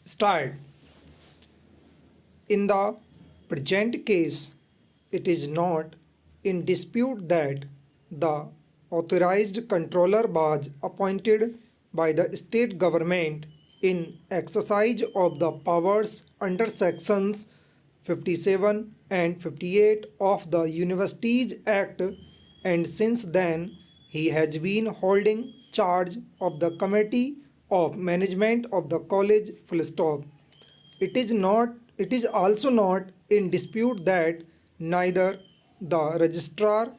Start. In the present case, it is not in dispute that the authorized controller was appointed by the state government in exercise of the powers under sections 57 and 58 of the Universities Act, and since then he has been holding charge of the committee of management of the college full stop. It is also not in dispute that neither the registrar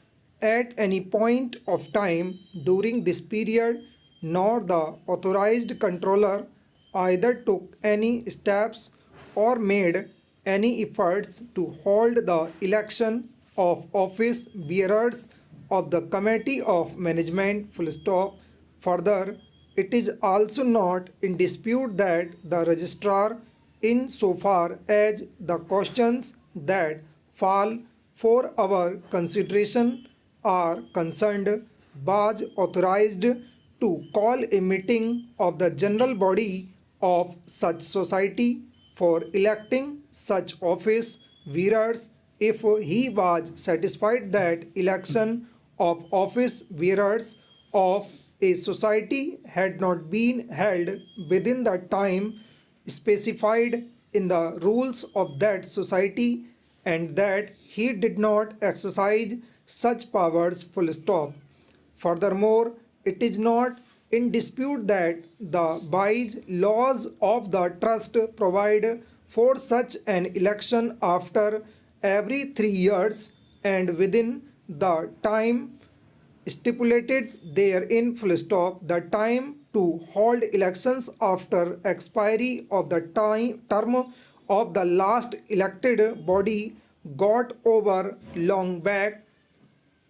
at any point of time during this period nor the authorized controller either took any steps or made any efforts to hold the election of office bearers of the committee of management full stop. Further, it is also not in dispute that the registrar, in so far as the questions that fall for our consideration are concerned, was authorized to call a meeting of the general body of such society for electing such office bearers if he was satisfied that election of office bearers of a society had not been held within the time specified in the rules of that society, and that he did not exercise such powers full stop. Furthermore, it is not in dispute that the wise laws of the trust provide for such an election after every 3 years and within the time stipulated therein full stop. The time to hold elections after expiry of the term of the last elected body got over long back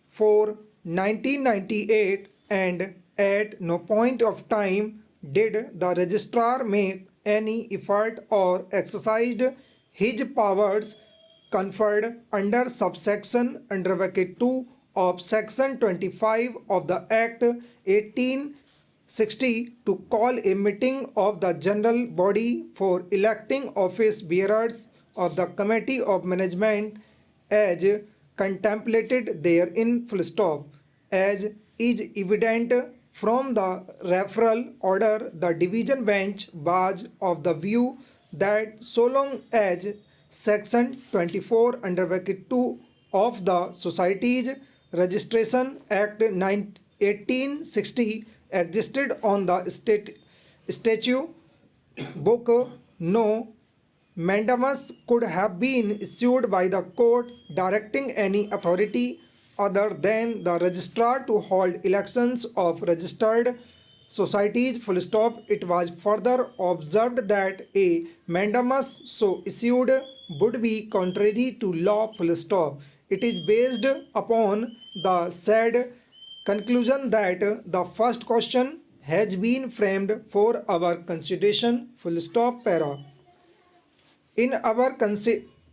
for 1998, and at no point of time did the registrar make any effort or exercised his powers conferred under subsection under bracket 2 of section 25 of the Act 1860 to call a meeting of the general body for electing office bearers of the committee of management as contemplated therein full stop. As is evident from the referral order, the division bench was of the view that so long as section 24 under bracket 2 of the Societies Registration Act 1860 existed on the statute book, no mandamus could have been issued by the court directing any authority other than the registrar to hold elections of registered societies full stop. It was further observed that a mandamus so issued would be contrary to law full stop. It is based upon the said conclusion that the first question has been framed for our consideration full stop para. In our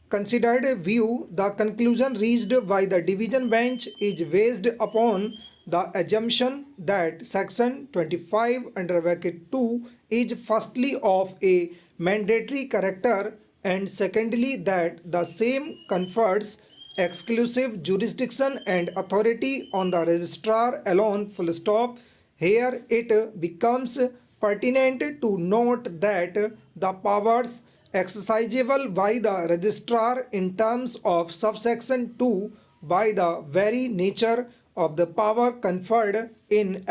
considered view, the conclusion reached by the division bench is based upon the assumption that section 25 under bracket 2 is firstly of a mandatory character, and secondly that the same confers exclusive jurisdiction and authority on the registrar alone full stop. Here it becomes pertinent to note that the powers exercisable by the registrar in terms of subsection 2 by the very nature of the power conferred in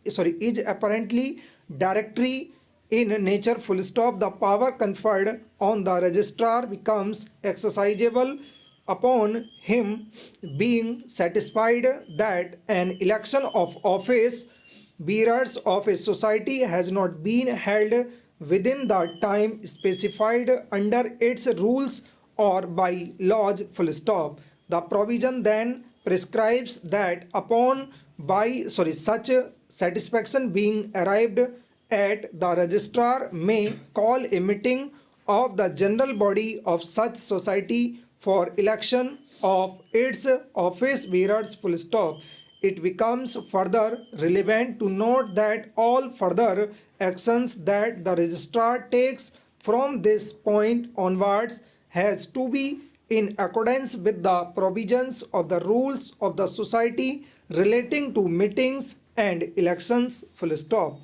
is apparently directory in nature full stop. The power conferred on the registrar becomes exercisable upon him being satisfied that an election of office bearers of a society has not been held within the time specified under its rules or by laws full stop. The provision then prescribes that upon such satisfaction being arrived at, the registrar may call a meeting of the general body of such society for election of its office bearers full stop. It becomes further relevant to note that all further actions that the registrar takes from this point onwards has to be in accordance with the provisions of the rules of the society relating to meetings and elections, full stop.